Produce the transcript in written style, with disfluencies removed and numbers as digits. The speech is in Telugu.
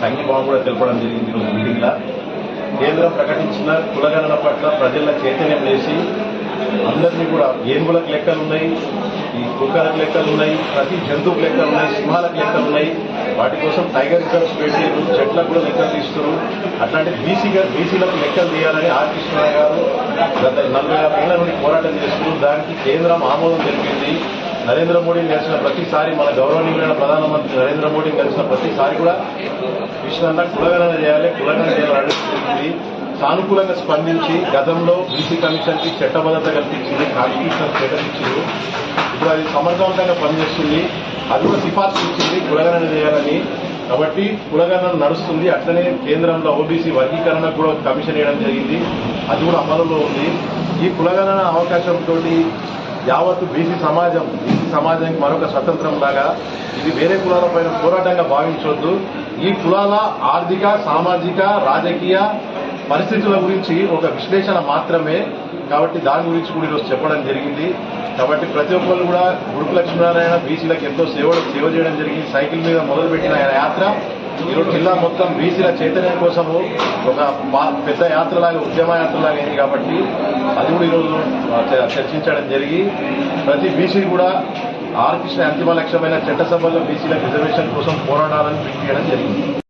సంఘీభావం కూడా తెలపడం జరిగింది ఈరోజు మీటింగ్లో. కేంద్రం ప్రకటించిన కులగణన పట్ల ప్రజల చైతన్యం చేసి అందరినీ కూడా ఏనుగులకు లెక్కలు ఉన్నాయి, ఈ కుక్కలకు లెక్కలు ఉన్నాయి, ప్రతి జంతువుకు లెక్కలు ఉన్నాయి, సింహాలకు లెక్కలు ఉన్నాయి. వాటి కోసం టైగర్ రిజర్వ్స్ పెట్టారు, చెట్లకు కూడా లెక్కలు తీస్తారు. అట్లాంటి బీసీలకు లెక్కలు తీయాలని ఆర్ కృష్ణయ్య గారు గత 40 ఏళ్ల నుండి పోరాటం చేస్తున్నారు. దానికి కేంద్రం ఆమోదం తెలిపింది. నరేంద్ర మోడీని కలిసిన ప్రతిసారి, మన గౌరవనీయులైన ప్రధానమంత్రి నరేంద్ర మోడీని కలిసిన ప్రతిసారి కూడా కృష్ణన్న కులగణన చేయాలని చెప్పింది. సానుకూలంగా స్పందించి గతంలో బీసీ కమిషన్కి చట్టబద్ధత కల్పించింది, కాన్స్టిట్యూషన్ స్టేటస్ ఇచ్చింది. ఇప్పుడు అది సమర్థవంతంగా పనిచేస్తుంది. అది కూడా సిఫార్సు ఇచ్చింది కులగణన చేయాలని. కాబట్టి కులగణన నడుస్తుంది. అట్లనే కేంద్రంలో ఓబీసీ వర్గీకరణకు కూడా కమిషన్ వేయడం జరిగింది. అది కూడా అమలులో ఉంది. ఈ కులగణన అవకాశంతో యావత్తు బీసీ సమాజానికి మరొక స్వతంత్రం లాగా ఇది వేరే కులాలపైన పోరాటంగా భావించవద్దు. ఈ కులాల ఆర్థిక, సామాజిక, రాజకీయ పరిస్థితుల గురించి ఒక విశ్లేషణ మాత్రమే. కాబట్టి దాని గురించి కూడా ఈరోజు చెప్పడం జరిగింది. కాబట్టి ప్రతి ఒక్కరు కూడా గురుకు లక్ష్మీనారాయణ బీసీలకు ఎంతో సేవ చేయడం జరిగింది. సైకిల్ మీద మొదలుపెట్టిన ఆయన యాత్ర ఈరోజు జిల్లా మొత్తం బీసీల చైతన్యం కోసము ఒక పెద్ద యాత్రలాగా, ఉద్యమ యాత్రలాగా అయింది. కాబట్టి అది కూడా ఈరోజు చర్చించడం జరిగి ప్రతి బీసీ కూడా ఆర్ కృష్ణ అంతిమ లక్ష్యమైన చట్టసభల్లో బీసీల రిజర్వేషన్ కోసం పోరాడాలని పిలుపు చేయడం జరిగింది.